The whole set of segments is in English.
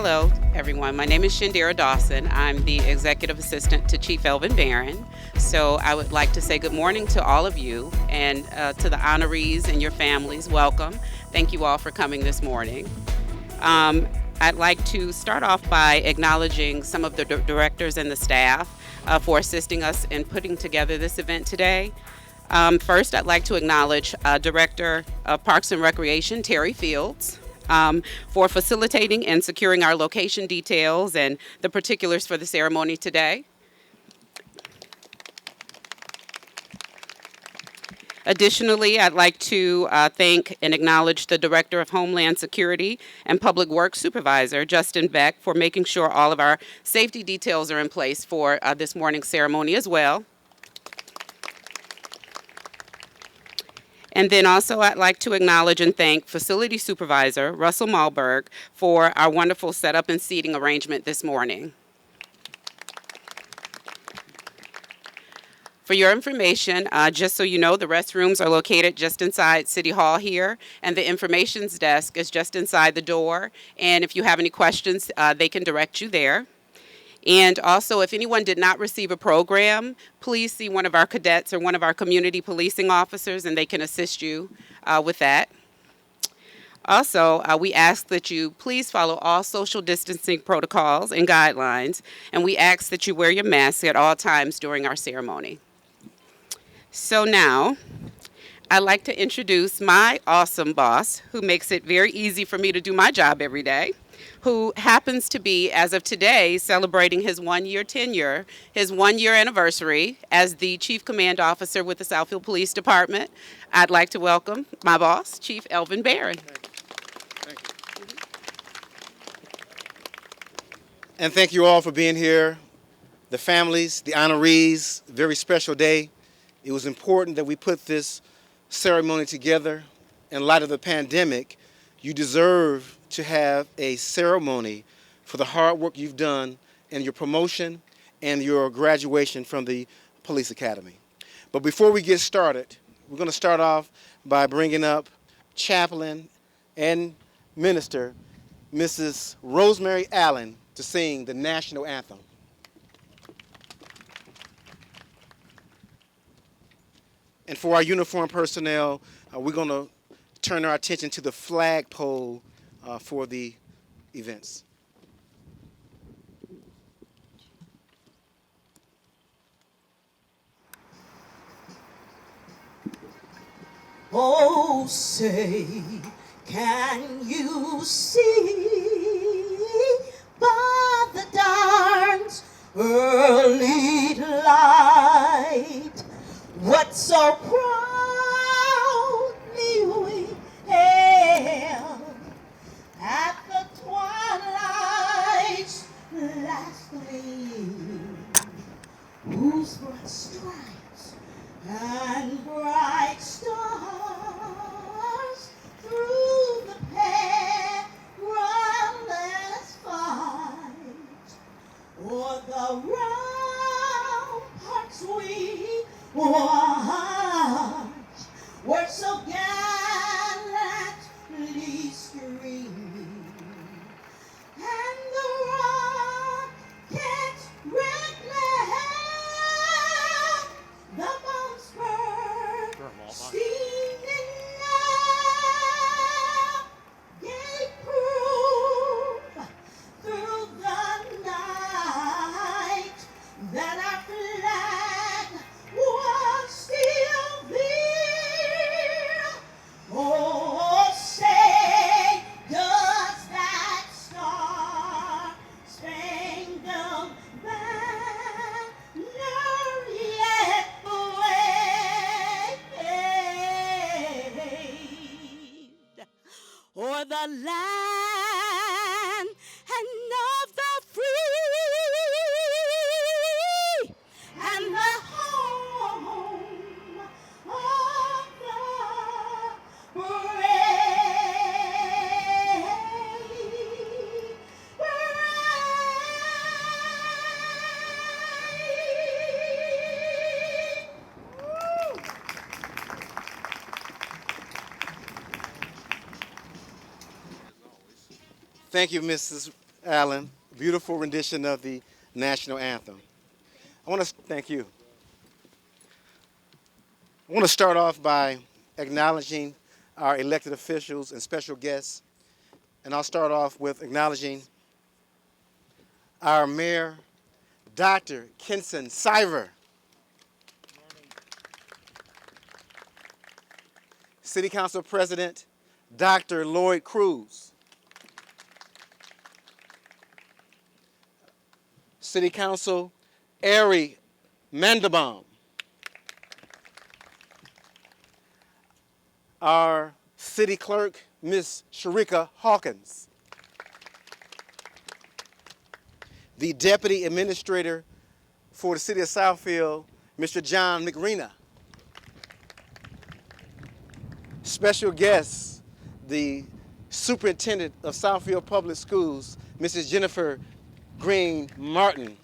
Hello, everyone. My name is Shandera Dawson. I'm the Executive Assistant to Chief Elvin Barron. So I would like to say good morning to all of you and to the honorees and your families. Welcome. Thank you all for coming this morning. I'd like to start off by acknowledging some of the directors and the staff for assisting us in putting together this event today. First, I'd like to acknowledge Director of Parks and Recreation, Terry Fields, for facilitating and securing our location details and the particulars for the ceremony today. Additionally, I'd like to thank and acknowledge the Director of Homeland Security and Public Works Supervisor, Justin Beck, for making sure all of our safety details are in place for this morning's ceremony as well. And then also I'd like to acknowledge and thank Facility Supervisor Russell Malberg for our wonderful setup and seating arrangement this morning. For your information, just so you know, the restrooms are located just inside City Hall here, and the informations desk is just inside the door. And if you have any questions, they can direct you there. And also, if anyone did not receive a program, please see one of our cadets or one of our community policing officers, and they can assist you with that. Also, we ask that you please follow all social distancing protocols and guidelines, and we ask that you wear your mask at all times during our ceremony. So now, I'd like to introduce my awesome boss, who makes it very easy for me to do my job every day, who happens to be, as of today, celebrating his 1-year tenure, his 1-year anniversary as the Chief Command Officer with the Southfield Police Department. I'd like to welcome my boss, Chief Elvin Barron. Thank you. And thank you all for being here. The families, the honorees, very special day. It was important that we put this ceremony together. In light of the pandemic, you deserve to have a ceremony for the hard work you've done in your promotion and your graduation from the police academy. But before we get started, we're going to start off by bringing up chaplain and minister, Mrs. Rosemary Allen, to sing the national anthem. And for our uniformed personnel, we're going to turn our attention to the flagpole for the events. Oh, say, can you see by the dawn's early light what so proudly we hailed at the twilight's last gleam, whose broad stripes and bright stars through the perilous fight o'er the ramparts we watch were so gallantly streaming, and the rocket's red glare, the bombs were steaming now, gave proof through the night that our flag was still there. Oh, say, does that star-spangled banner yet wave o'er the land and of the free and the home of the Thank you, Mrs. Allen. Beautiful rendition of the national anthem. I want to thank you. I want to start off by acknowledging our elected officials and special guests. And I'll start off with acknowledging our mayor, Dr. Kenson Siver. City Council President, Dr. Lloyd Cruz. City Council, Ari Mandelbaum. Our City Clerk, Ms. Sharika Hawkins. The Deputy Administrator for the City of Southfield, Mr. John McRena. Special guests, the Superintendent of Southfield Public Schools, Mrs. Jennifer Green Martin.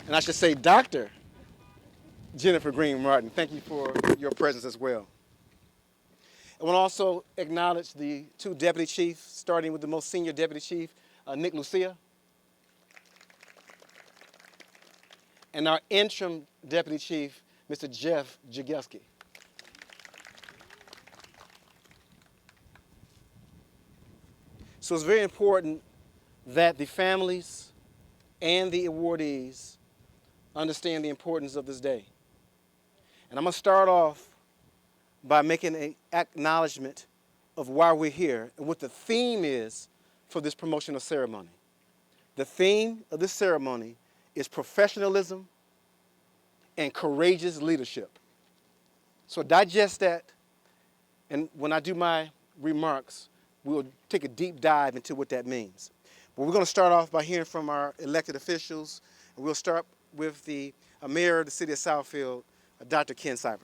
And I should say Dr. Jennifer Green Martin. Thank you for your presence as well. I want to also acknowledge the two deputy chiefs, starting with the most senior deputy chief, Nick Lucia, and our interim deputy chief, Mr. Jeff Jagelski. So it's very important that the families and the awardees understand the importance of this day. And I'm going to start off by making an acknowledgement of why we're here and what the theme is for this promotional ceremony. The theme of this ceremony is professionalism and courageous leadership. So digest that, and when I do my remarks, we'll take a deep dive into what that means. But we're going to start off by hearing from our elected officials, and we'll start with the mayor of the city of Southfield, Dr. Ken Siver.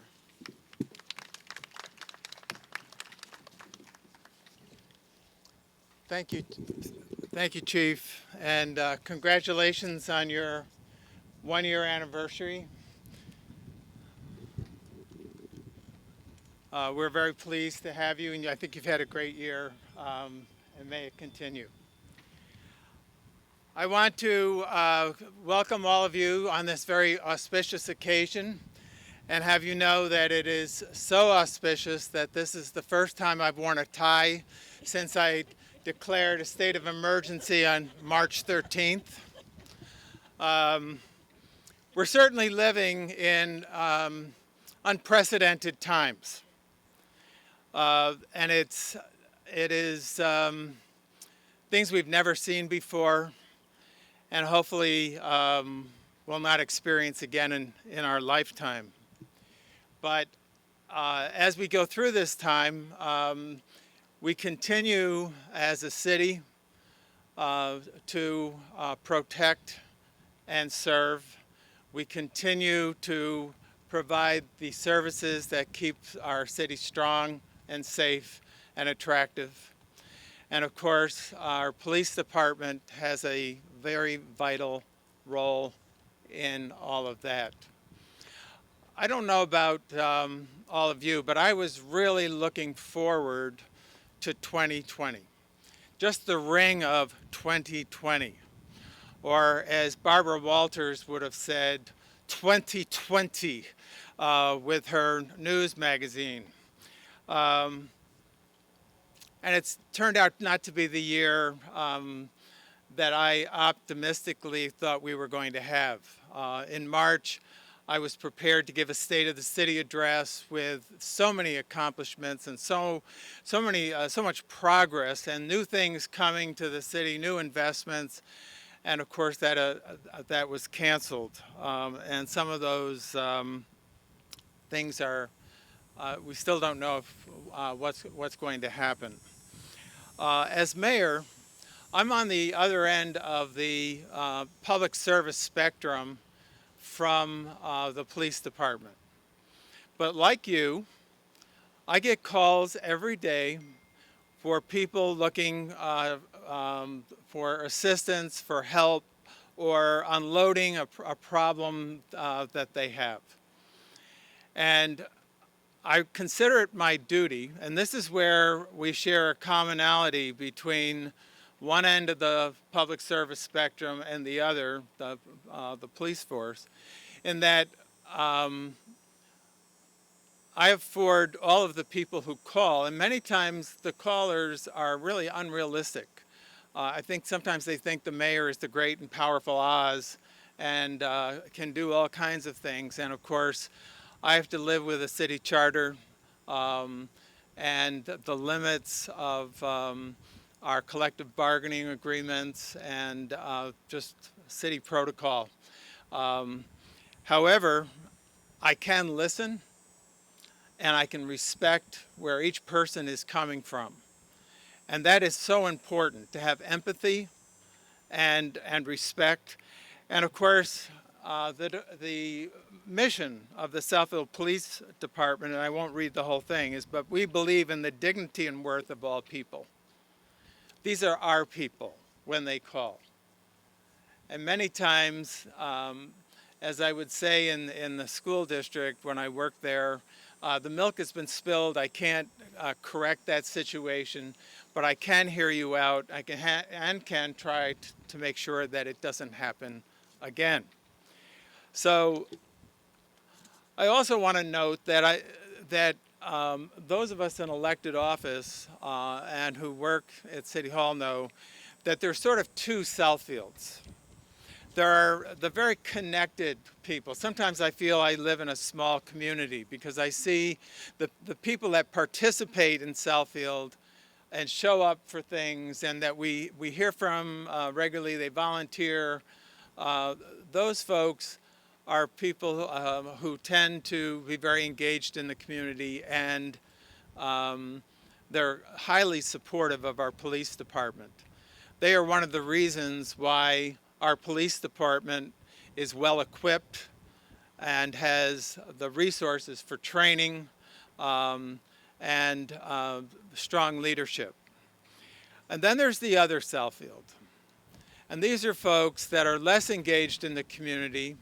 Thank you, Chief, and congratulations on your one-year anniversary. We're very pleased to have you, and I think you've had a great year, and may it continue. I want to welcome all of you on this very auspicious occasion and have you know that it is so auspicious that this is the first time I've worn a tie since I declared a state of emergency on March 13th. We're certainly living in unprecedented times. And it is things we've never seen before and hopefully will not experience again in our lifetime. But as we go through this time, we continue as a city to protect and serve. We continue to provide the services that keep our city strong and safe and attractive. And of course, our police department has a very vital role in all of that. I don't know about all of you, but I was really looking forward to 2020. Just the ring of 2020. Or as Barbara Walters would have said, 2020 with her news magazine. And it's turned out not to be the year that I optimistically thought we were going to have. In March, I was prepared to give a State of the City address with so many accomplishments and so much progress and new things coming to the city, new investments, and of course that was canceled. And some of those things are we still don't know if, what's going to happen. As mayor, I'm on the other end of the public service spectrum from the police department. But like you, I get calls every day for people looking for assistance, for help, or unloading a problem that they have. And I consider it my duty, and this is where we share a commonality between one end of the public service spectrum and the other, the police force, in that I afford all of the people who call, and many times the callers are really unrealistic. I think sometimes they think the mayor is the great and powerful Oz and can do all kinds of things. And of course, I have to live with a city charter and the limits of our collective bargaining agreements and just city protocol. However, I can listen and I can respect where each person is coming from. And that is so important, to have empathy and respect. And of course, the mission of the Southfield Police Department, and I won't read the whole thing, is but we believe in the dignity and worth of all people. These are our people when they call. And many times, as I would say in the school district when I worked there, the milk has been spilled. I can't correct that situation, but I can hear you out. I can try to make sure that it doesn't happen again. So I also want to note that those of us in elected office and who work at City Hall know that there's sort of two Southfields. There are the very connected people. Sometimes I feel I live in a small community because I see the people that participate in Southfield and show up for things and that we hear from regularly, they volunteer. Those folks are people who tend to be very engaged in the community, and they're highly supportive of our police department. They are one of the reasons why our police department is well equipped and has the resources for training and strong leadership. And then there's the other Southfield. And these are folks that are less engaged in the community.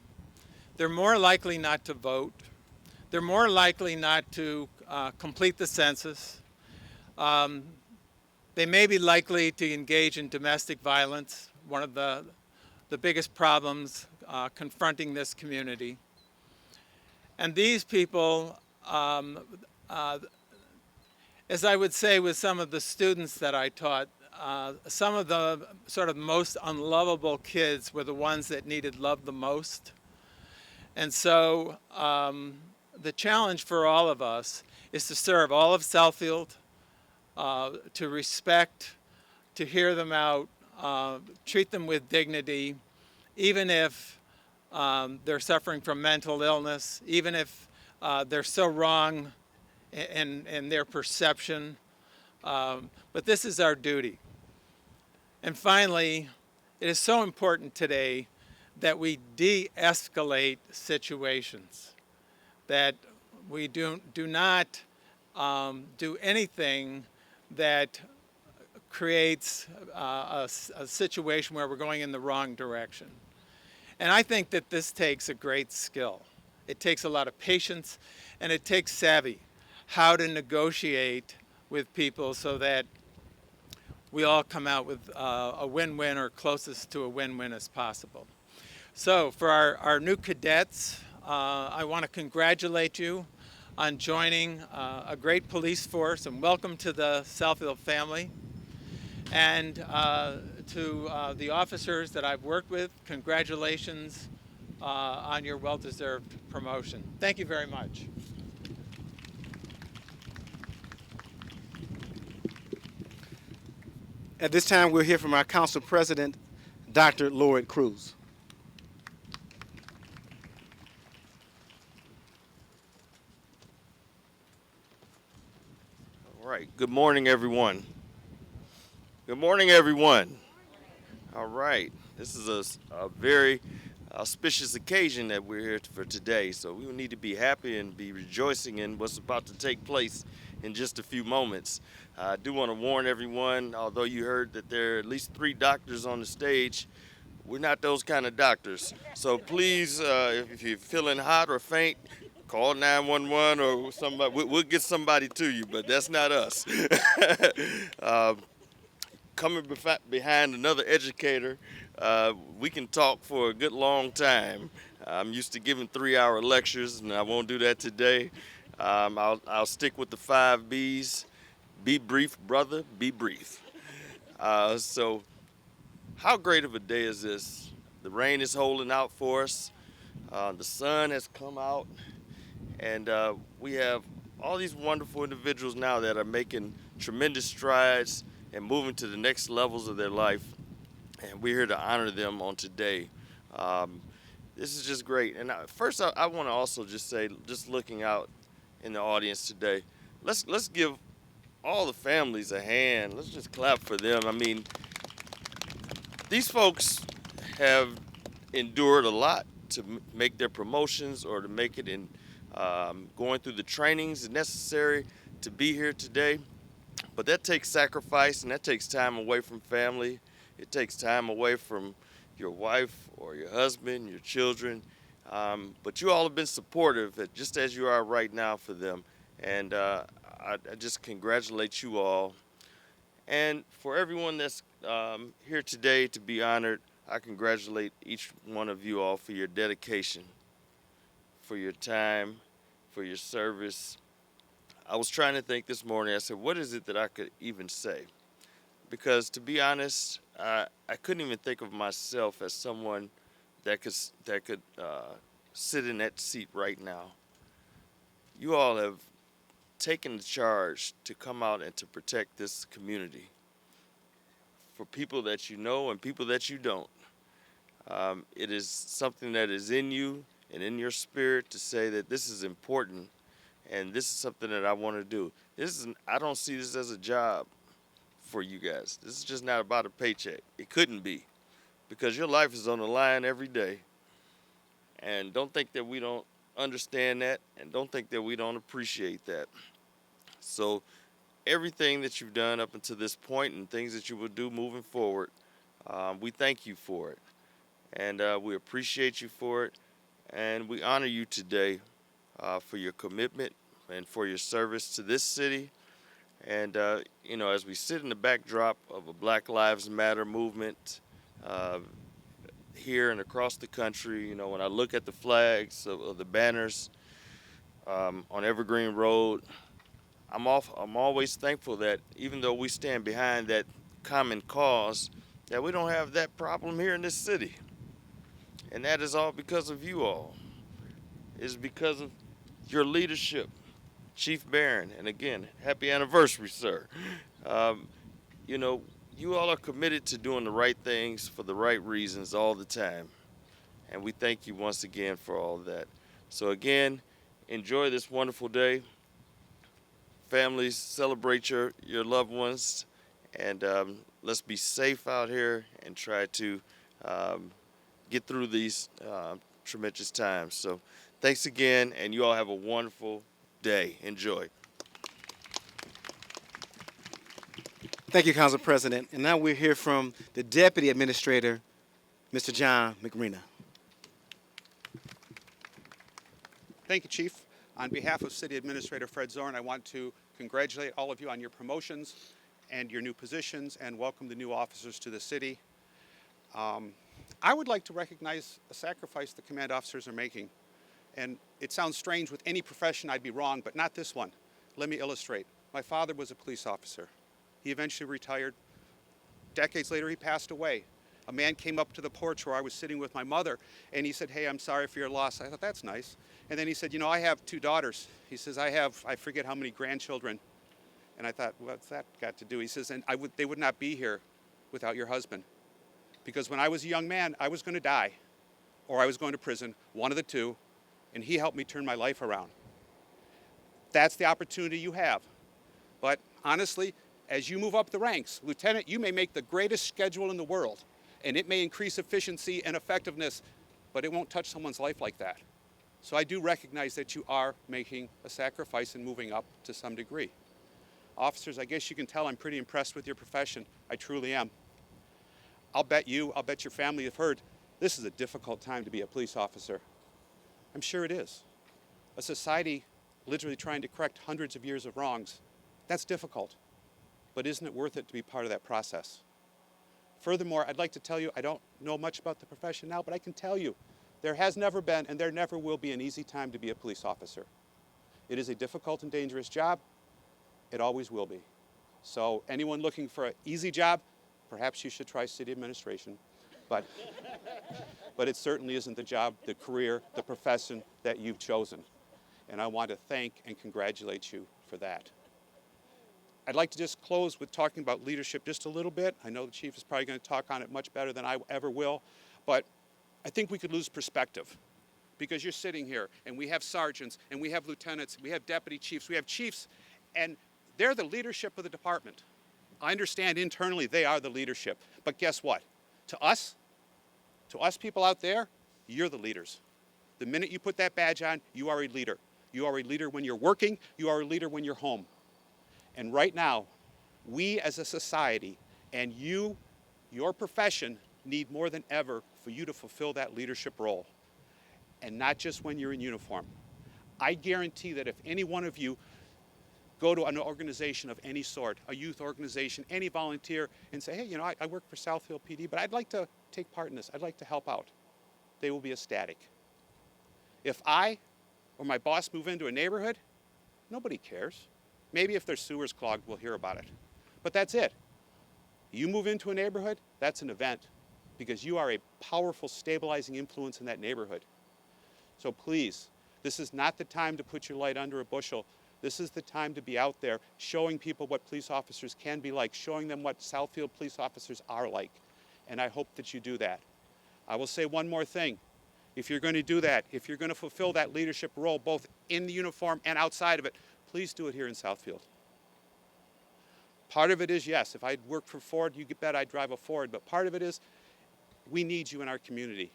They're more likely not to vote. They're more likely not to complete the census. They may be likely to engage in domestic violence, one of the biggest problems confronting this community. And these people, as I would say with some of the students that I taught, some of the sort of most unlovable kids were the ones that needed love the most. And so the challenge for all of us is to serve all of Southfield, to respect, to hear them out, treat them with dignity, even if they're suffering from mental illness, even if they're so wrong in their perception. But this is our duty. And finally, it is so important today that we de-escalate situations, that we do not do anything that creates a situation where we're going in the wrong direction. And I think that this takes a great skill. It takes a lot of patience, and it takes savvy, how to negotiate with people so that we all come out with a win-win or closest to a win-win as possible. So for our new cadets, I want to congratulate you on joining a great police force, and welcome to the Southfield family. And to the officers that I've worked with, congratulations on your well-deserved promotion. Thank you very much. At this time, we'll hear from our council president, Dr. Lloyd Cruz. All right. Good morning, everyone. Good morning, everyone. All right. This is a very auspicious occasion that we're here for today. So we need to be happy and be rejoicing in what's about to take place in just a few moments. I do want to warn everyone, although you heard that there are at least 3 doctors on the stage, we're not those kind of doctors. So please, if you're feeling hot or faint, call 911 or somebody. We'll get somebody to you, but that's not us. coming behind another educator, we can talk for a good long time. I'm used to giving 3-hour lectures, and I won't do that today. I'll stick with the 5 B's. Be brief, brother, be brief. So how great of a day is this? The rain is holding out for us. The sun has come out, and we have all these wonderful individuals now that are making tremendous strides and moving to the next levels of their life. And we're here to honor them on today. Um, this is just great. And first, I want to also just say, just looking out in the audience today, let's give all the families a hand. Let's just clap for them. I mean, these folks have endured a lot to make their promotions or to make it in going through the trainings necessary to be here today. But that takes sacrifice, and that takes time away from family. It takes time away from your wife or your husband, your children. But you all have been supportive, just as you are right now for them. And I just congratulate you all. And for everyone that's here today to be honored, I congratulate each one of you all for your dedication, for your time, for your service. I was trying to think this morning. I said, what is it that I could even say? Because to be honest, I couldn't even think of myself as someone that could sit in that seat right now. You all have taken the charge to come out and to protect this community for people that you know and people that you don't. It is something that is in you and in your spirit to say that this is important and this is something that I want to do. I don't see this as a job for you guys. This is just not about a paycheck. It couldn't be, because your life is on the line every day. And don't think that we don't understand that, and don't think that we don't appreciate that. So everything that you've done up until this point and things that you will do moving forward, we thank you for it. And we appreciate you for it. And we honor you today for your commitment and for your service to this city. And, as we sit in the backdrop of a Black Lives Matter movement here and across the country, when I look at the flags of the banners on Evergreen Road, I'm always thankful that even though we stand behind that common cause, that we don't have that problem here in this city. And that is all because of you all. It's because of your leadership, Chief Barron. And again, happy anniversary, sir. You all are committed to doing the right things for the right reasons all the time. And we thank you once again for all of that. So again, enjoy this wonderful day. Families, celebrate your loved ones. And let's be safe out here and try to get through these tremendous times. So thanks again, and you all have a wonderful day. Enjoy. Thank you, Council President. And now we'll hear from the Deputy Administrator, Mr. John McRena. Thank you, Chief. On behalf of City Administrator Fred Zorn, I want to congratulate all of you on your promotions and your new positions and welcome the new officers to the city. I would like to recognize a sacrifice the command officers are making. And it sounds strange, with any profession I'd be wrong, but not this one. Let me illustrate. My father was a police officer. He eventually retired. Decades later, he passed away. A man came up to the porch where I was sitting with my mother, and he said, "Hey, I'm sorry for your loss." I thought, that's nice. And then he said, I have 2 daughters. He says, I forget how many grandchildren. And I thought, what's that got to do? He says, and they would not be here without your husband. Because when I was a young man, I was going to die, or I was going to prison, one of the two, and he helped me turn my life around. That's the opportunity you have. But honestly, as you move up the ranks, Lieutenant, you may make the greatest schedule in the world, and it may increase efficiency and effectiveness, but it won't touch someone's life like that. So I do recognize that you are making a sacrifice and moving up to some degree. Officers, I guess you can tell I'm pretty impressed with your profession. I truly am. I'll bet your family have heard, this is a difficult time to be a police officer. I'm sure it is. A society literally trying to correct hundreds of years of wrongs, that's difficult. but isn't it worth it to be part of that process? Furthermore, I'd like to tell you, I don't know much about the profession now, but I can tell you, there has never been and there never will be an easy time to be a police officer. It is a difficult and dangerous job. It always will be. So anyone looking for an easy job, perhaps you should try city administration. But it certainly isn't the job, the career, the profession that you've chosen. And I want to thank and congratulate you for that. I'd like to just close with talking about leadership just a little bit. I know the chief is probably going to talk on it much better than I ever will, but I think we could lose perspective because you're sitting here and we have sergeants and we have lieutenants, we have deputy chiefs, we have chiefs, and they're the leadership of the department. I understand internally they are the leadership, but guess what? To us people out there, you're the leaders. The minute you put that badge on, you are a leader. You are a leader when you're working, you are a leader when you're home. And right now, we as a society and you, your profession, need more than ever for you to fulfill that leadership role. And not just when you're in uniform. I guarantee that if any one of you go to an organization of any sort, a youth organization, any volunteer, and say, hey, you know, I work for Southfield PD, but I'd like to take part in this. I'd like to help out. They will be ecstatic. If I or my boss move into a neighborhood, nobody cares. Maybe if their sewer's clogged, we'll hear about it. But that's it. You move into a neighborhood, that's an event because you are a powerful stabilizing influence in that neighborhood. So please, this is not the time to put your light under a bushel. This is the time to be out there showing people what police officers can be like, showing them what Southfield police officers are like. And I hope that you do that. I will say one more thing. If you're going to do that, if you're going to fulfill that leadership role, both in the uniform and outside of it, please do it here in Southfield. Part of it is, yes, if I worked for Ford, you bet I'd drive a Ford, but part of it is we need you in our community.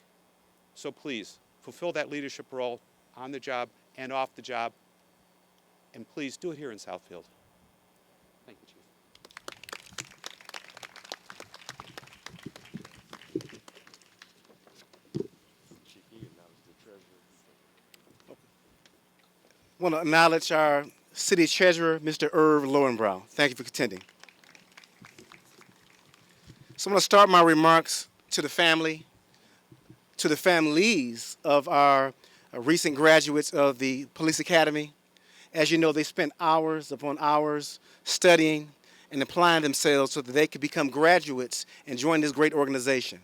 So please, fulfill that leadership role on the job and off the job, and please do it here in Southfield. Thank you, Chief. I want to acknowledge our City Treasurer, Mr. Irv Lowenbrow. Thank you for attending. So I'm going to start my remarks to the family, to the families of our recent graduates of the Police Academy. As you know, they spent hours upon hours studying and applying themselves so that they could become graduates and join this great organization.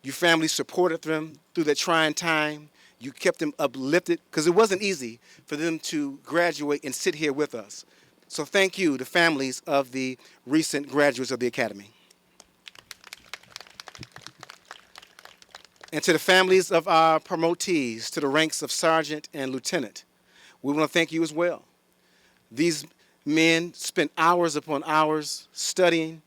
You families supported them through that trying time. You kept them uplifted because it wasn't easy for them to graduate and sit here with us. So thank you, the families of the recent graduates of the Academy. And to the families of our promotees to the ranks of sergeant and lieutenant, we want to thank you as well. These men spent hours upon hours studying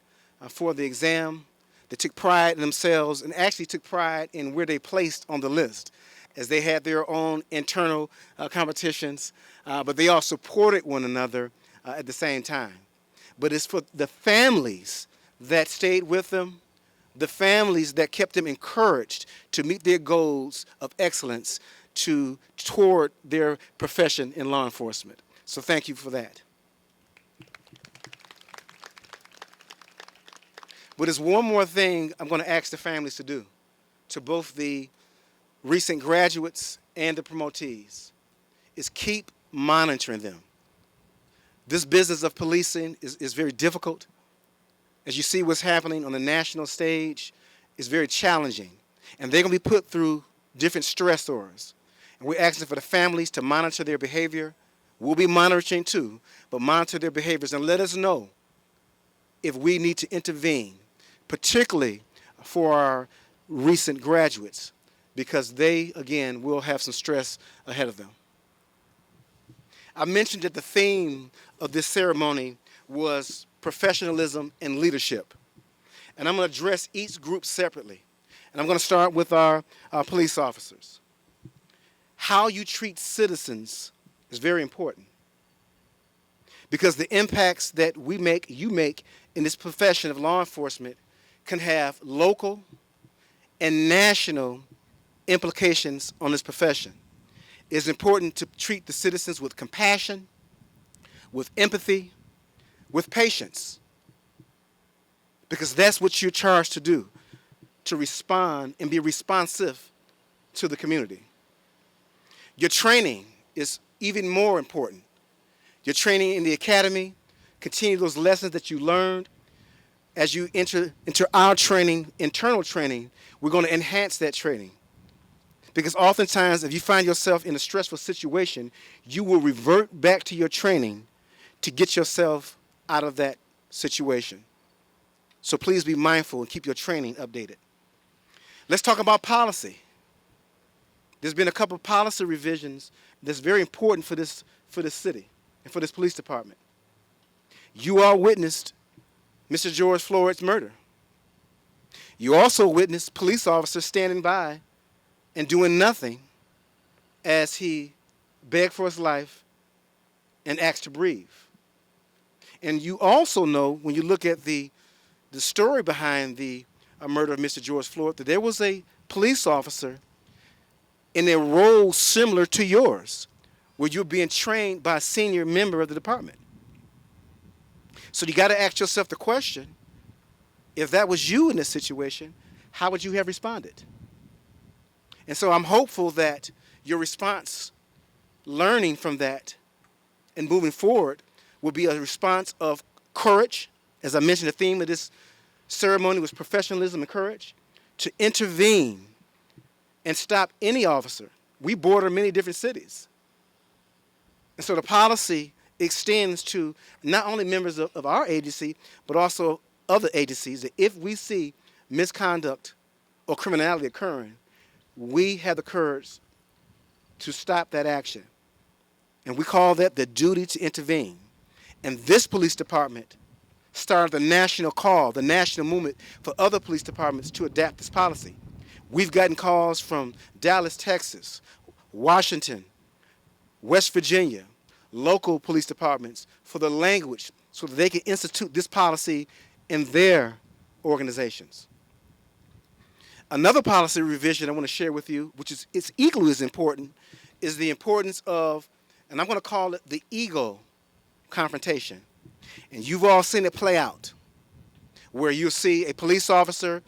for the exam. They took pride in themselves and actually took pride in where they placed on the list, as they had their own internal competitions, but they all supported one another at the same time. But it's for the families that stayed with them, the families that kept them encouraged to meet their goals of excellence toward their profession in law enforcement. So thank you for that. But there's one more thing I'm going to ask the families to do, to both the recent graduates and the promotees, is keep monitoring them. This business of policing is very difficult. As you see what's happening on the national stage, it's very challenging. And they're going to be put through different stressors. And we're asking for the families to monitor their behavior. We'll be monitoring too, but monitor their behaviors and let us know if we need to intervene, particularly for our recent graduates, because they, again, will have some stress ahead of them. I mentioned that the theme of this ceremony was professionalism and leadership. And I'm going to address each group separately. And I'm going to start with our police officers. How you treat citizens is very important, because the impacts that you make in this profession of law enforcement can have local and national implications on this profession. It's important to treat the citizens with compassion, with empathy, with patience, because that's what you're charged to do, to respond and be responsive to the community. Your training is even more important. Your training in the academy, continue those lessons that you learned. As you enter into our training, internal training, we're going to enhance that training. Because oftentimes, if you find yourself in a stressful situation, you will revert back to your training to get yourself out of that situation. So please be mindful and keep your training updated. Let's talk about policy. There's been a couple of policy revisions that's very important for this city and for this police department. You all witnessed Mr. George Floyd's murder. You also witnessed police officers standing by and doing nothing as he begged for his life and asked to breathe. And you also know, when you look at the story behind the murder of Mr. George Floyd, that there was a police officer in a role similar to yours, where you're being trained by a senior member of the department. So you got to ask yourself the question, if that was you in this situation, how would you have responded? And so I'm hopeful that your response, learning from that and moving forward, will be a response of courage. As I mentioned, the theme of this ceremony was professionalism and courage, to intervene and stop any officer. We border many different cities. And so the policy extends to not only members of our agency, but also other agencies, that if we see misconduct or criminality occurring, we have the courage to stop that action. And we call that the duty to intervene. And this police department started the national call, the national movement for other police departments to adapt this policy. We've gotten calls from Dallas, Texas, Washington, West Virginia, local police departments for the language so that they can institute this policy in their organizations. Another policy revision I want to share with you, which is it's equally as important, is the importance of, and I'm going to call it the ego confrontation. And you've all seen it play out, where you'll see a police officer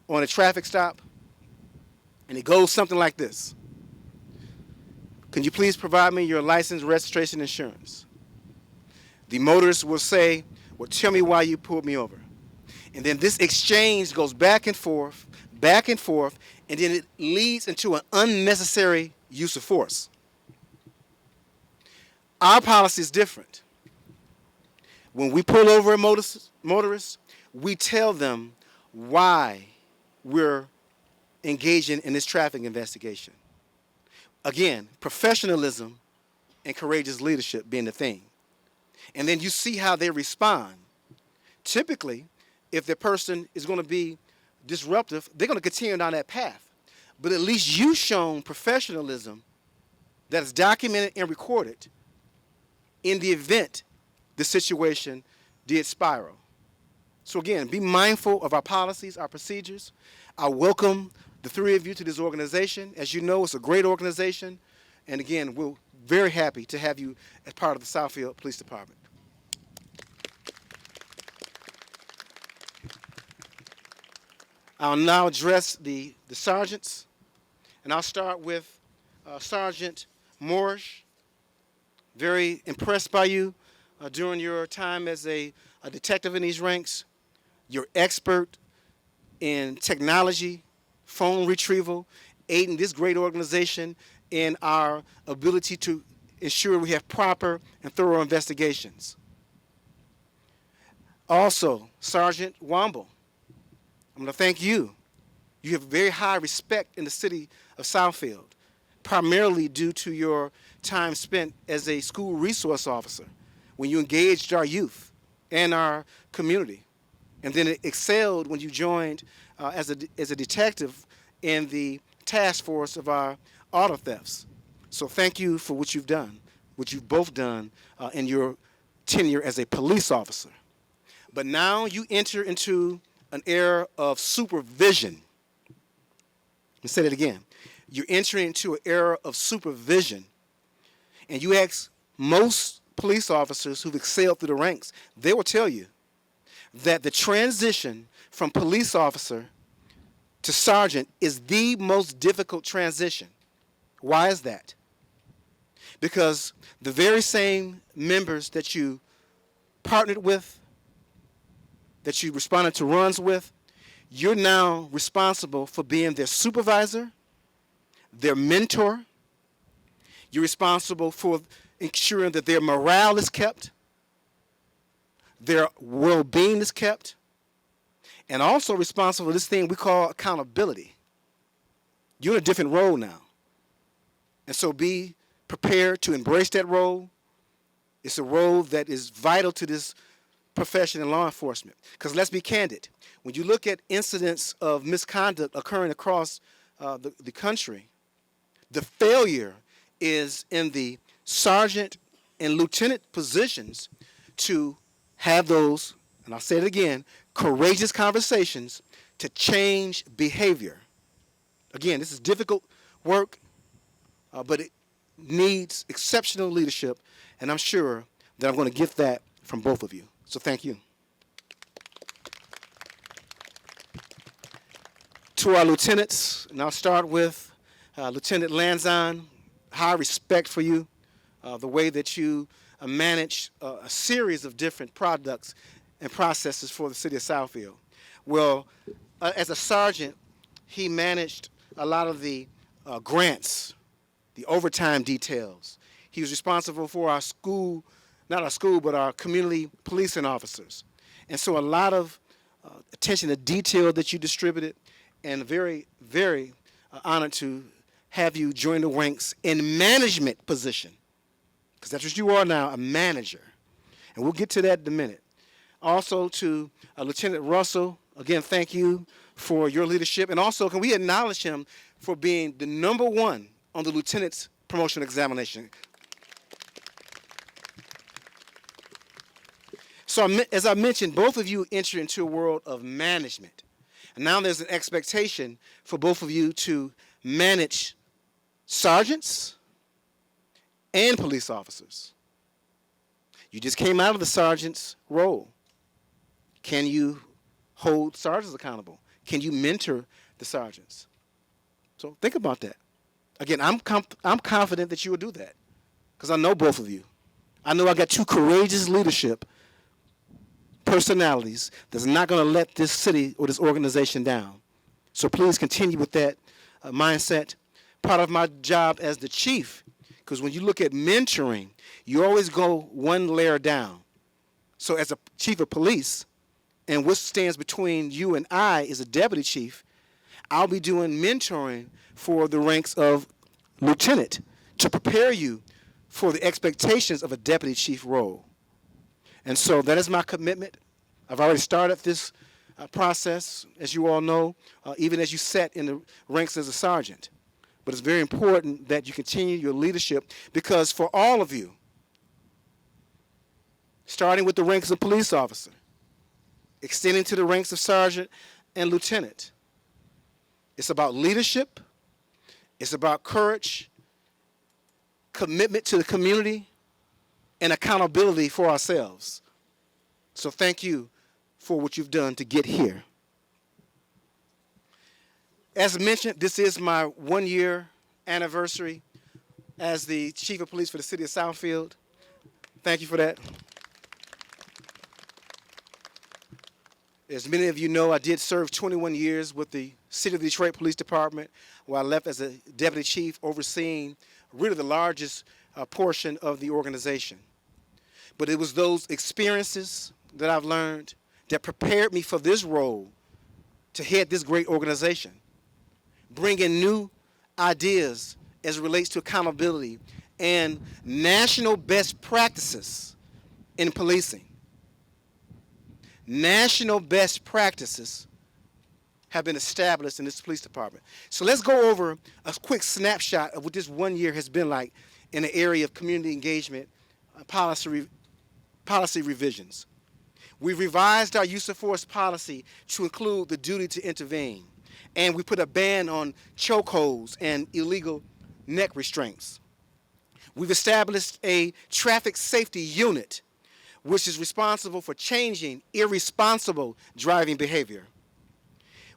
on a traffic stop, and it goes something like this. Can you please provide me your license, registration, insurance? The motorist will say, well, tell me why you pulled me over. And then this exchange goes back and forth, and then it leads into an unnecessary use of force. Our policy is different. When we pull over a motorist, we tell them why we're engaging in this traffic investigation. Again, professionalism and courageous leadership being the thing. And then you see how they respond. Typically, if the person is going to be disruptive, they're going to continue down that path. But at least you've shown professionalism that is documented and recorded in the event the situation did spiral. So again, be mindful of our policies, our procedures. I welcome the three of you to this organization. As you know, it's a great organization. And again, we're very happy to have you as part of the Southfield Police Department. I'll now address the sergeants, and I'll start with Sergeant Morrish. Very impressed by you during your time as a detective in these ranks. You're expert in technology, phone retrieval, aiding this great organization in our ability to ensure we have proper and thorough investigations. Also, Sergeant Womble, I'm going to thank you. You have very high respect in the city of Southfield, primarily due to your time spent as a school resource officer when you engaged our youth and our community. And then it excelled when you joined as a detective in the task force of our auto thefts. So thank you for what you've done, what you've both done in your tenure as a police officer. But now you enter into an era of supervision. Let me say that again. You're entering into an era of supervision. And you ask most police officers who've excelled through the ranks, they will tell you that the transition from police officer to sergeant is the most difficult transition. Why is that? Because the very same members that you partnered with, that you responded to runs with, you're now responsible for being their supervisor, their mentor. You're responsible for ensuring that their morale is kept, their well-being is kept, and also responsible for this thing we call accountability. You're in a different role now. And so be prepared to embrace that role. It's a role that is vital to this profession in law enforcement. Because let's be candid, when you look at incidents of misconduct occurring across the country, the failure is in the sergeant and lieutenant positions to have those, and I'll say it again, courageous conversations to change behavior. Again, this is difficult work, but it needs exceptional leadership, and I'm sure that I'm going to get that from both of you. So thank you. To our lieutenants, and I'll start with Lieutenant Lanzon. High respect for you, the way that you manage a series of different products and processes for the city of Southfield. Well, as a sergeant, he managed a lot of the grants, the overtime details. He was responsible for our school, not our school, but our community policing officers. And so a lot of attention to detail that you distributed, and very, very honored to have you join the ranks in management position, because that's what you are now, a manager. And we'll get to that in a minute. Also to Lieutenant Russell, again, thank you for your leadership. And also, can we acknowledge him for being the #1 on the lieutenant's promotion examination? So as I mentioned, both of you enter into a world of management. And now there's an expectation for both of you to manage sergeants and police officers. You just came out of the sergeant's role. Can you hold sergeants accountable? Can you mentor the sergeants? So think about that. Again, I'm confident that you will do that, because I know both of you. I know I got two courageous leadership personalities that's not going to let this city or this organization down. So please continue with that mindset. Part of my job as the chief, because when you look at mentoring, you always go one layer down. So as a chief of police, and what stands between you and I is a deputy chief, I'll be doing mentoring for the ranks of lieutenant to prepare you for the expectations of a deputy chief role. And so that is my commitment. I've already started this process, as you all know, even as you sat in the ranks as a sergeant. But it's very important that you continue your leadership, because for all of you, starting with the ranks of police officer, extending to the ranks of sergeant and lieutenant, it's about leadership, it's about courage, commitment to the community, and accountability for ourselves. So thank you for what you've done to get here. As mentioned, this is my 1-year anniversary as the chief of police for the city of Southfield. Thank you for that. As many of you know, I did serve 21 years with the City of Detroit Police Department, where I left as a deputy chief overseeing really the largest portion of the organization. But it was those experiences that I've learned that prepared me for this role to head this great organization, bringing new ideas as it relates to accountability and national best practices in policing. National best practices have been established in this police department. So let's go over a quick snapshot of what this 1 year has been like in the area of community engagement, policy revisions. We revised our use of force policy to include the duty to intervene, and we put a ban on chokeholds and illegal neck restraints. We've established a traffic safety unit which is responsible for changing irresponsible driving behavior.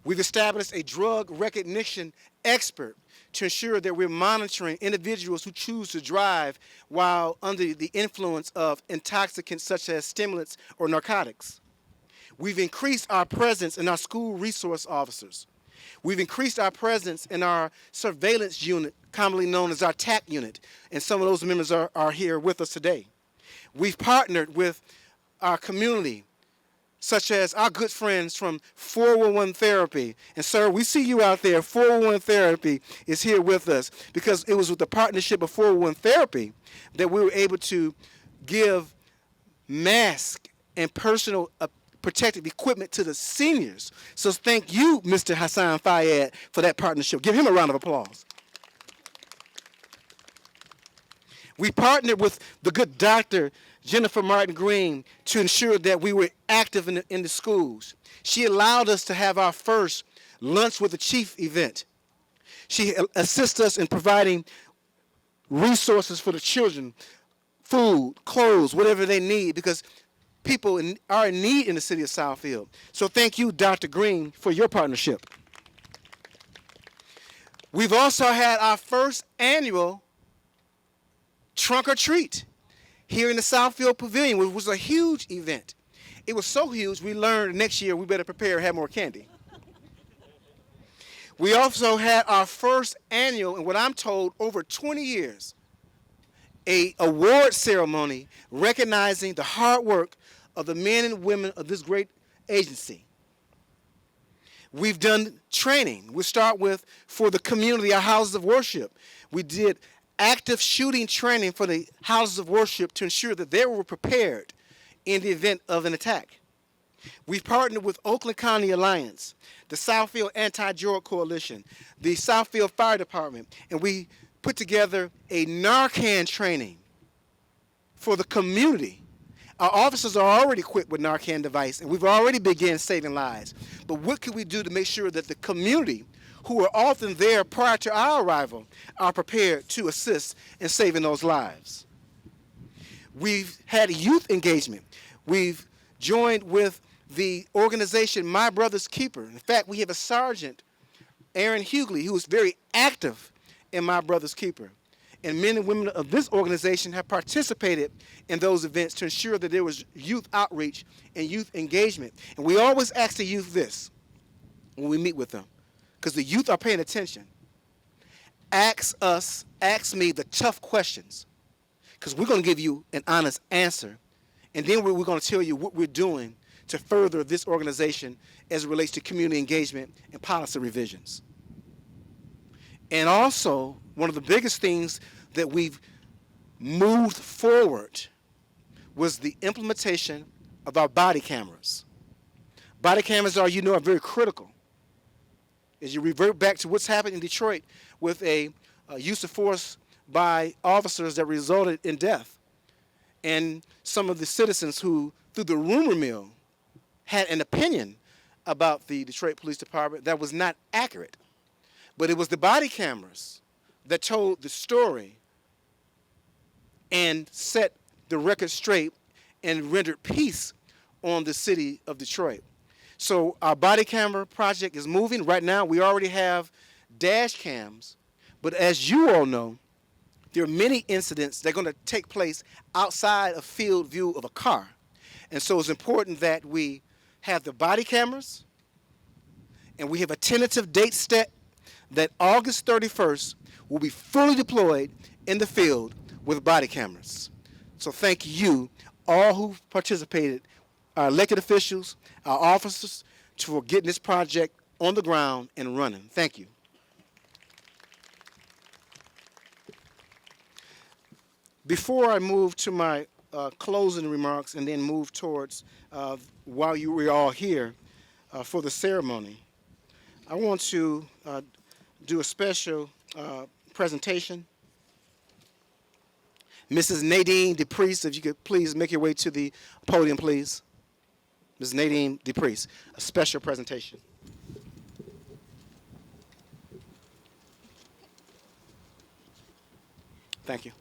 We've established a drug recognition expert to ensure that we're monitoring individuals who choose to drive while under the influence of intoxicants such as stimulants or narcotics. We've increased our presence in our school resource officers. We've increased our presence in our surveillance unit, commonly known as our TAC unit, and some of those members are here with us today. We've partnered with our community, such as our good friends from 411 Therapy. And sir, we see you out there. 411 Therapy is here with us because it was with the partnership of 411 Therapy that we were able to give masks and personal protective equipment to the seniors. So thank you, Mr. Hassan Fayed, for that partnership. Give him a round of applause. We partnered with the good doctor, Jennifer Martin Green, to ensure that we were active in the schools. She allowed us to have our first Lunch with the Chief event. She assists us in providing resources for the children, food, clothes, whatever they need, because people are in need in the city of Southfield. So thank you, Dr. Green, for your partnership. We've also had our first annual Trunk or Treat here in the Southfield Pavilion, which was a huge event. It was so huge, we learned next year we better prepare and have more candy. We also had our first annual, and what I'm told, over 20 years, a award ceremony recognizing the hard work of the men and women of this great agency. We've done training. We start with, for the community, our houses of worship. We did active shooting training for the houses of worship to ensure that they were prepared in the event of an attack. We've partnered with Oakland County Alliance, the Southfield Anti-Drug Coalition, the Southfield Fire Department, and we put together a Narcan training for the community. Our officers are already equipped with Narcan device, and we've already begun saving lives. But what can we do to make sure that the community, who are often there prior to our arrival, are prepared to assist in saving those lives? We've had youth engagement. We've joined with the organization My Brother's Keeper. In fact, we have a sergeant, Aaron Hughley, who is very active in My Brother's Keeper. And men and women of this organization have participated in those events to ensure that there was youth outreach and youth engagement. And we always ask the youth this when we meet with them, because the youth are paying attention. Ask me the tough questions, because we're going to give you an honest answer. And then we're going to tell you what we're doing to further this organization as it relates to community engagement and policy revisions. And also, one of the biggest things that we've moved forward was the implementation of our body cameras. Body cameras are very critical. As you revert back to what's happened in Detroit with a use of force by officers that resulted in death, and some of the citizens who, through the rumor mill, had an opinion about the Detroit Police Department that was not accurate. But it was the body cameras that told the story and set the record straight and rendered peace on the city of Detroit. So our body camera project is moving. Right now, we already have dash cams. But as you all know, there are many incidents that are going to take place outside of field view of a car. And so it's important that we have the body cameras, and we have a tentative date set that August 31st will be fully deployed in the field with body cameras. So thank you, all who participated, our elected officials, our officers, for getting this project on the ground and running. Thank you. Before I move to my closing remarks and then move towards while you were all here for the ceremony, I want to do a special presentation. Mrs. Nadine DePriest, if you could please make your way to the podium, please. Mrs. Nadine DePriest, a special presentation. Thank you.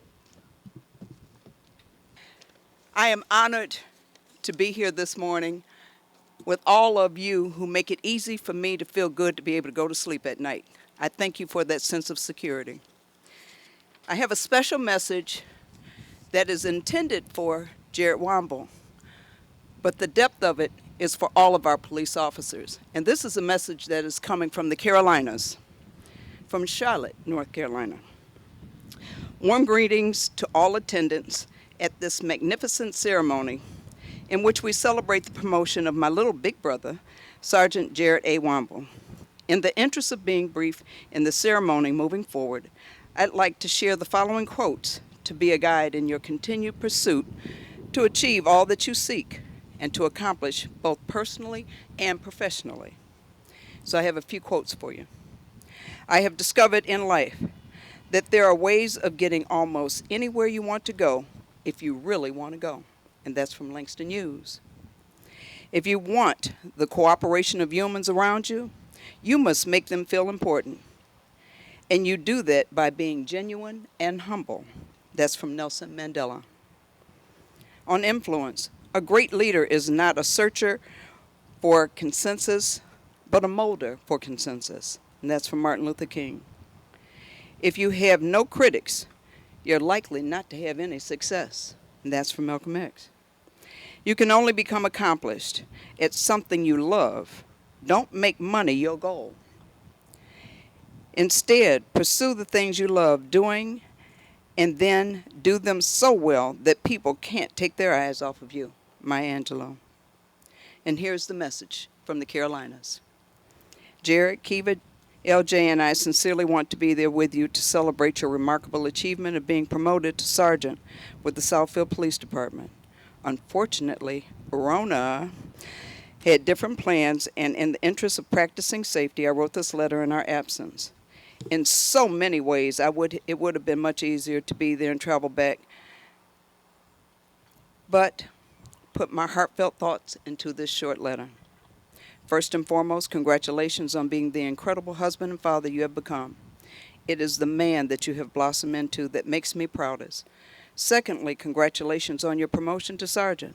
I am honored to be here this morning with all of you who make it easy for me to feel good to be able to go to sleep at night. I thank you for that sense of security. I have a special message that is intended for Jared Womble, but the depth of it is for all of our police officers. And this is a message that is coming from the Carolinas, from Charlotte, North Carolina. Warm greetings to all attendants at this magnificent ceremony in which we celebrate the promotion of my little big brother, Sergeant Jared A. Womble. In the interest of being brief in the ceremony moving forward, I'd like to share the following quotes to be a guide in your continued pursuit to achieve all that you seek and to accomplish both personally and professionally. So I have a few quotes for you. I have discovered in life that there are ways of getting almost anywhere you want to go if you really want to go. And that's from Langston Hughes. If you want the cooperation of humans around you, you must make them feel important. And you do that by being genuine and humble. That's from Nelson Mandela. On influence, a great leader is not a searcher for consensus, but a molder for consensus. And that's from Martin Luther King. If you have no critics, you're likely not to have any success. And that's from Malcolm X. You can only become accomplished at something you love. Don't make money your goal. Instead, pursue the things you love doing and then do them so well that people can't take their eyes off of you. Maya Angelou. And here's the message from the Carolinas. Jared, Kiva, LJ, and I sincerely want to be there with you to celebrate your remarkable achievement of being promoted to sergeant with the Southfield Police Department. Unfortunately, Rona had different plans, and in the interest of practicing safety, I wrote this letter in our absence. In so many ways, it would have been much easier to be there and travel back, but put my heartfelt thoughts into this short letter. First and foremost, congratulations on being the incredible husband and father you have become. It is the man that you have blossomed into that makes me proudest. Secondly, congratulations on your promotion to sergeant.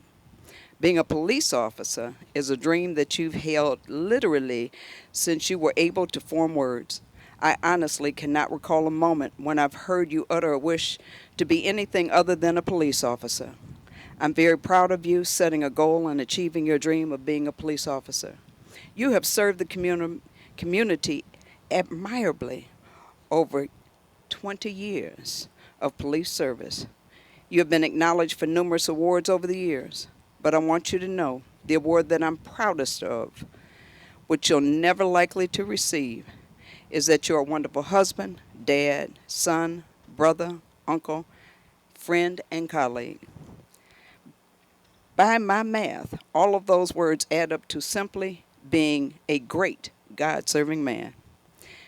Being a police officer is a dream that you've held literally since you were able to form words. I honestly cannot recall a moment when I've heard you utter a wish to be anything other than a police officer. I'm very proud of you setting a goal and achieving your dream of being a police officer. You have served the community admirably over 20 years of police service. You have been acknowledged for numerous awards over the years, but I want you to know the award that I'm proudest of, which you're never likely to receive, is that you're a wonderful husband, dad, son, brother, uncle, friend, and colleague. By my math, all of those words add up to simply being a great God-serving man.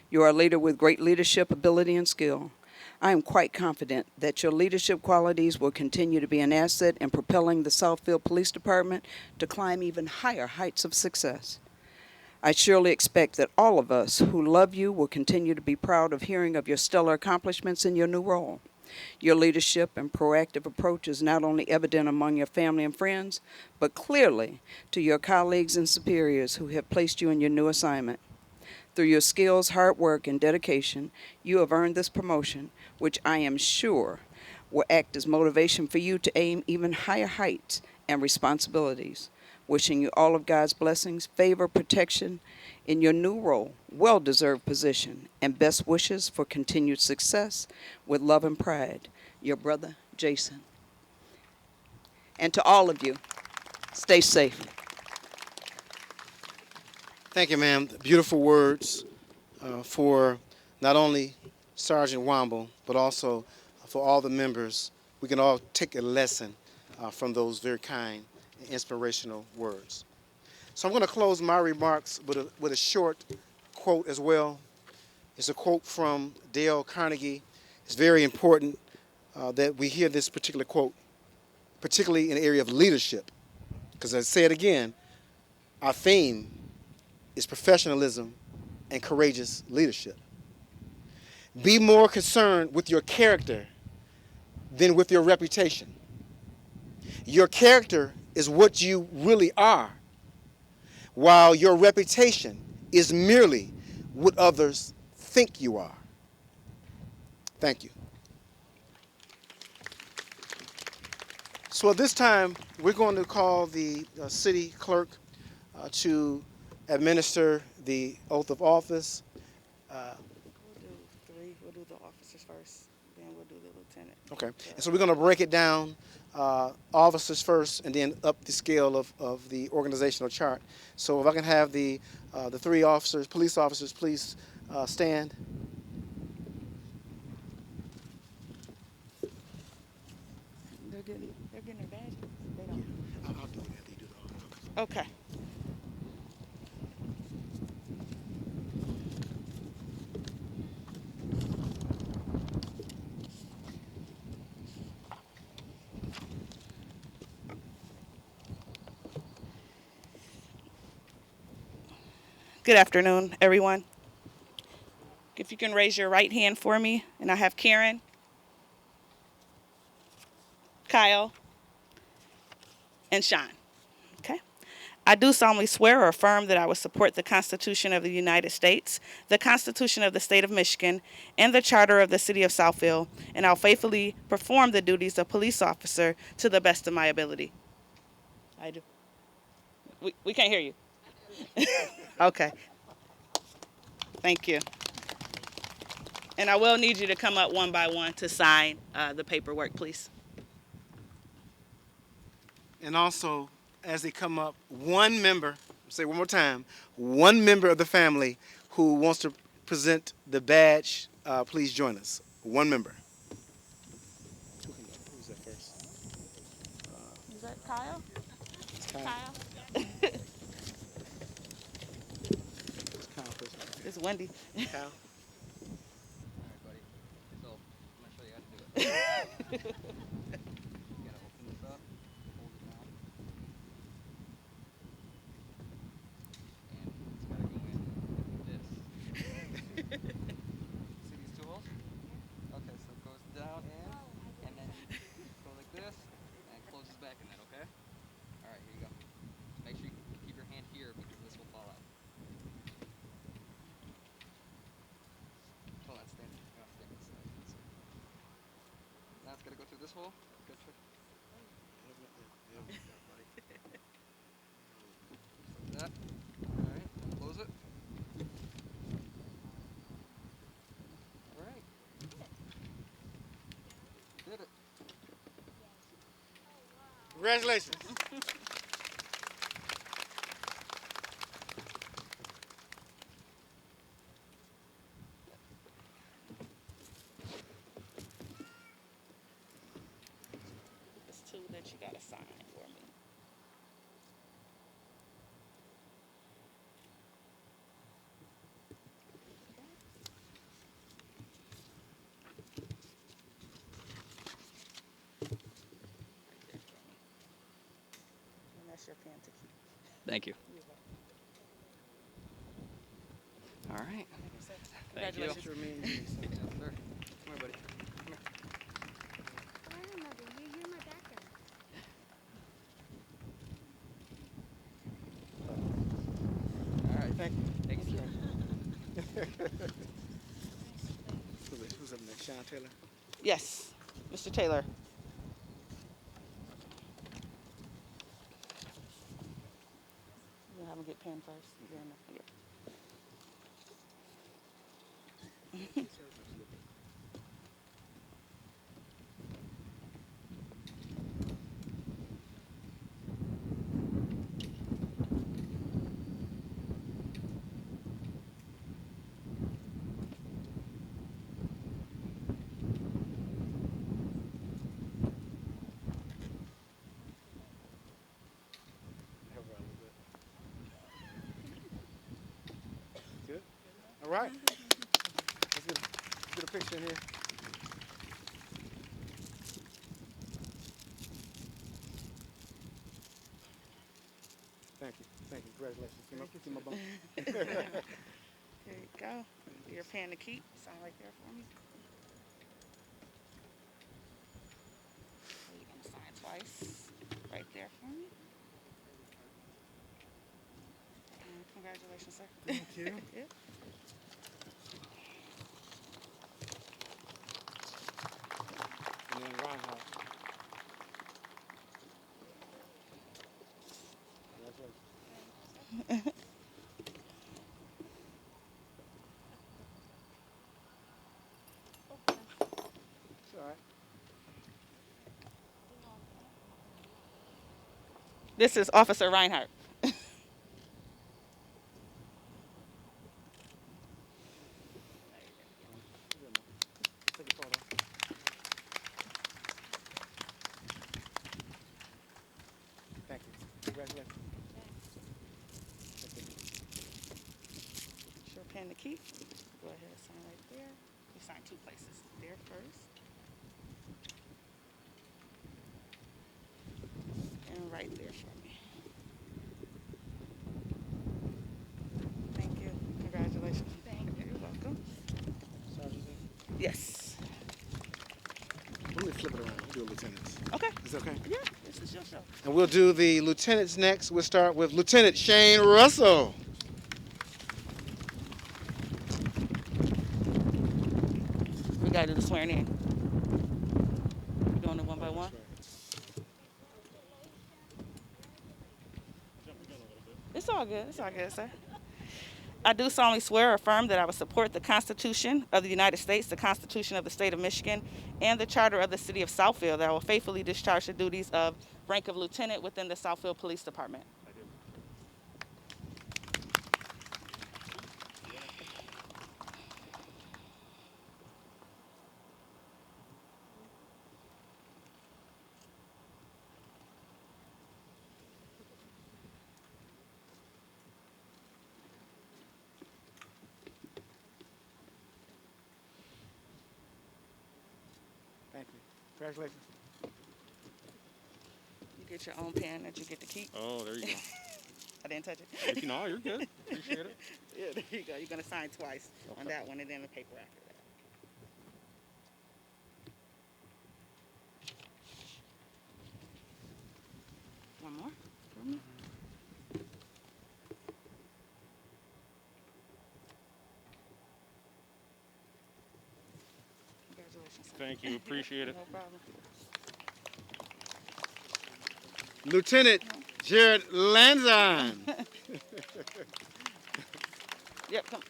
You are a leader with great leadership ability and skill. I am quite confident that your leadership qualities will continue to be an asset in propelling the Southfield Police Department to climb even higher heights of success. I surely expect that all of us who love you will continue to be proud of hearing of your stellar accomplishments in your new role. Your leadership and proactive approach is not only evident among your family and friends, but clearly to your colleagues and superiors who have placed you in your new assignment. Through your skills, hard work, and dedication, you have earned this promotion, which I am sure will act as motivation for you to aim even higher heights and responsibilities. Wishing you all of God's blessings, favor, protection in your new role, well-deserved position, and best wishes for continued success with love and pride. Your brother, Jason. And to all of you, stay safe. Thank you, ma'am. Beautiful words for not only Sergeant Womble, but also for all the members. We can all take a lesson from those very kind and inspirational words. So I'm going to close my remarks with a short quote as well. It's a quote from Dale Carnegie. It's very important that we hear this particular quote, particularly in the area of leadership. Because as I say it again, our theme is professionalism and courageous leadership. Be more concerned with your character than with your reputation. Your character is what you really are, while your reputation is merely what others think you are. Thank you. So at this time, we're going to call the city clerk to administer the oath of office. We'll do three. We'll do the officers first, then we'll do the lieutenant. Okay. And so we're going to break it down, officers first, and then up the scale of the organizational chart. So if I can have the three officers, police officers, please stand. They're getting their badges. They don't. I'll do it after you do the office. Okay. Good afternoon, everyone. If you can raise your right hand for me, and I have Karen, Kyle, and Sean. Okay. I do solemnly swear or affirm that I will support the Constitution of the United States, the Constitution of the State of Michigan, and the Charter of the City of Southfield, and I'll faithfully perform the duties of police officer to the best of my ability. I do. We can't hear you. Okay. Thank you. And I will need you to come up one by one to sign the paperwork, please. And also, as they come up, one member, say it one more time, one member of the family who wants to present the badge, please join us. One member. Who's that first? Is that Kyle? It's Kyle. Kyle. It's Kyle first. It's Wendy. Kyle. Alright, buddy. So, I'm gonna show you how to do it. You gotta open this up, hold it down. And it's gotta go in like this. See these two holes? Okay, so it goes down in, and then you go like this, and it closes back in that, okay? Alright, here you go. Make sure you keep your hand here because this will fall out. Hold on, stand. Oh, stand this side. Now it's gotta go through this hole. Good trick. Like that. Alright, close it. Alright. Did it. Congratulations. There's two that you gotta sign for me. And that's your pen to keep. Thank you. Alright. Thank you. Congratulations. Yes, sir. Come here, buddy. Come here. Grandmother, you're my background. Alright. Thank you. Thank you. Who's up next? Sean Taylor? Yes, Mr. Taylor. We'll have him get pen first. Then Help her out a little bit. Good? All right. Let's get a picture in here. Thank you. Thank you. Congratulations. Give my bump. There you go. Your pen to keep. Sign right there for me. You're gonna sign twice. Right there for me. Congratulations, sir. Thank you. Yep. And then Reinhardt. Congratulations. It's all right. This is Officer Reinhardt. Take a photo. Thank you. Congratulations. Sure pen the key. Go ahead and sign right there. You sign two places. There first. And right there for me. Thank you. Congratulations. Thank you. You're welcome. Sergeant. Yes. Let me flip it around. We'll do lieutenants. Okay. Is that okay? Yeah, this is your show. And we'll do the lieutenants next. We'll start with Lieutenant Shane Russell. We gotta do the swearing in. We're doing it one by one. It's all good. It's all good, sir. I do solemnly swear or affirm that I will support the Constitution of the United States, the Constitution of the State of Michigan, and the Charter of the City of Southfield. That I will faithfully discharge the duties of rank of lieutenant within the Southfield Police Department. Thank you. Congratulations. You get your own pen that you get to keep. Oh, there you go. I didn't touch it. No, you're good. Appreciate it. Yeah, there you go. You're gonna sign twice on that one and then the paper after that. One more for me. Congratulations, sir. Thank you. Appreciate it. No problem. Lieutenant Jared Lanzine. Yep, come.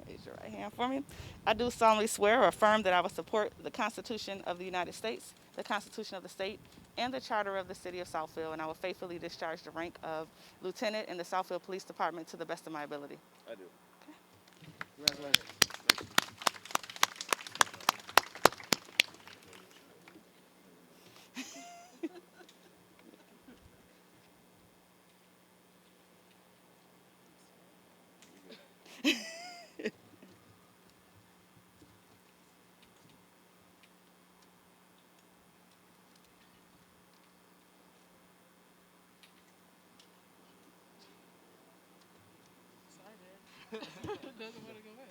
Raise your right hand for me. I do solemnly swear or affirm that I will support the Constitution of the United States, the Constitution of the State, and the Charter of the City of Southfield, and I will faithfully discharge the rank of Lieutenant in the Southfield Police Department to the best of my ability. I do. Congratulations.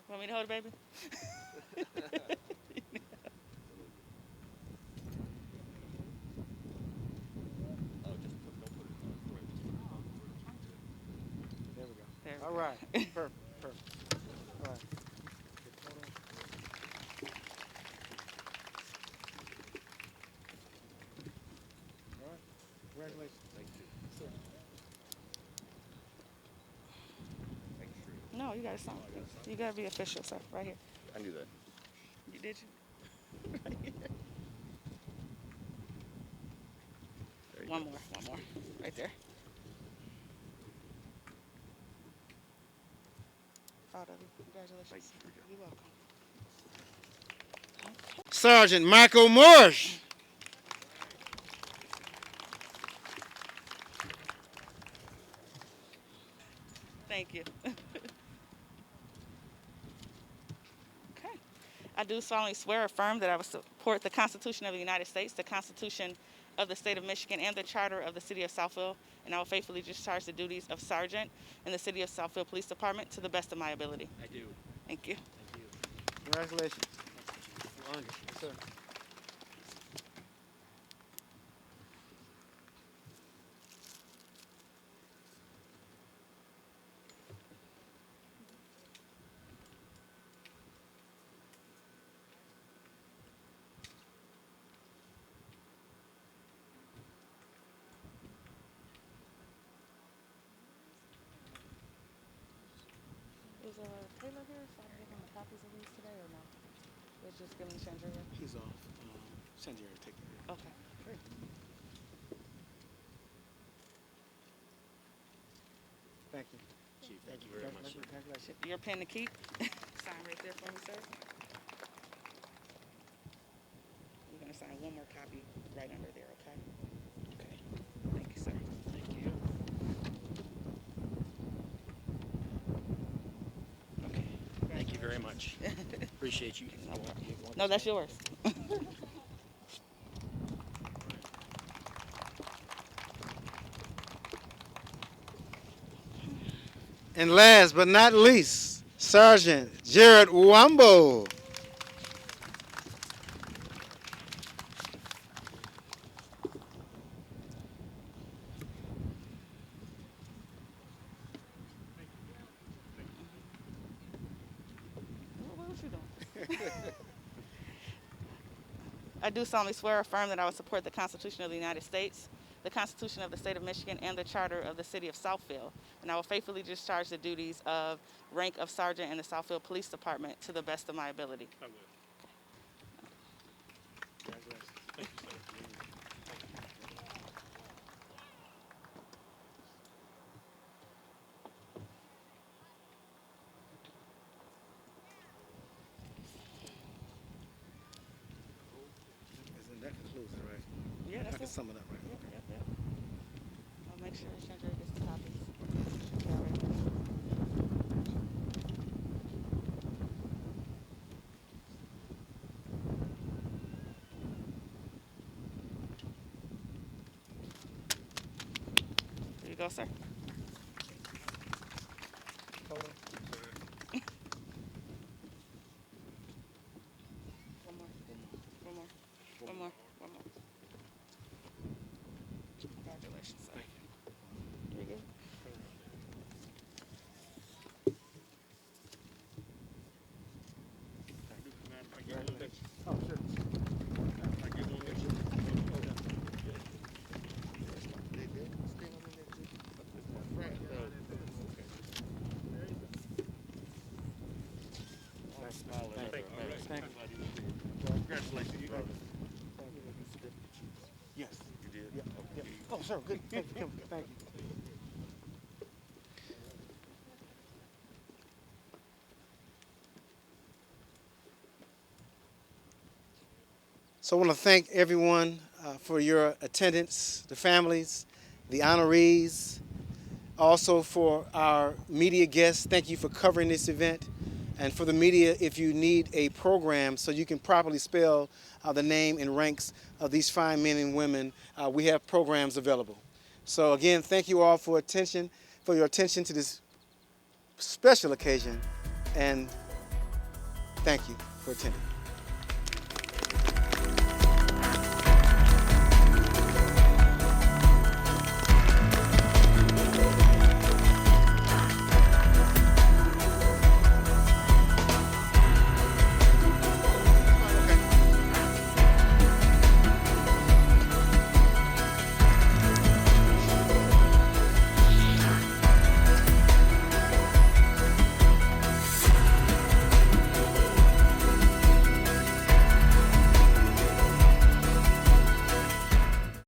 Want me to hold it, baby? There we go. There we All go. right. Perfect. Perfect. All right. All right. Congratulations. Thank you. Sir. No, you gotta sign. You gotta be official, sir. Right here. I knew that. You did you? There you One go. more. Right there. Proud of you. Congratulations. You're welcome. Sergeant Michael Morse. Thank you. Okay. I do solemnly swear or affirm that I will support the Constitution of the United States, the Constitution of the State of Michigan, and the Charter of the City of Southfield, and I will faithfully discharge the duties of Sergeant in the City of Southfield Police Department to the best of my ability. I do. Thank you. Thank you. Congratulations. Is Taylor here? So I'm giving the copies of these today or no? It's just giving Chandra. He's off. Sanjay will take care of it. Okay, great. Thank you. Chief, thank you very much. Congratulations. Your pen to keep. Sign right there for me, sir. You're gonna sign one more copy right under there, okay? Okay. Thank you, sir. Thank you. Okay. Thank you very much. Appreciate you. No, that's yours. And last but not least, Sergeant Jared Wambo. What was you doing? I do solemnly swear or affirm that I will support the Constitution of the United States, the Constitution of the State of Michigan, and the Charter of the City of Southfield. And I will faithfully discharge the duties of rank of sergeant in the Southfield Police Department to the best of my ability. I will. Congratulations. Thank you, sir. That concludes it, right? Yeah, I that's can it. sum it up, right? Yep, Okay. yep, yep. I'll make sure Chandra gets the copies. Yeah, right there. There you go, sir. One more. One more. One more. One more. Congratulations, sir. You're good. Oh, sure. Thank you. Congratulations. Yes. You did? Yep. Yep. Oh, sir, good. Thank you. Thank you. So I want to thank everyone for your attendance, the families, the honorees, also for our media guests. Thank you for covering this event. And for the media, if you need a program so you can properly spell the name and ranks of these fine men and women, we have programs available. So again, thank you all for your attention to this special occasion, and thank you for attending.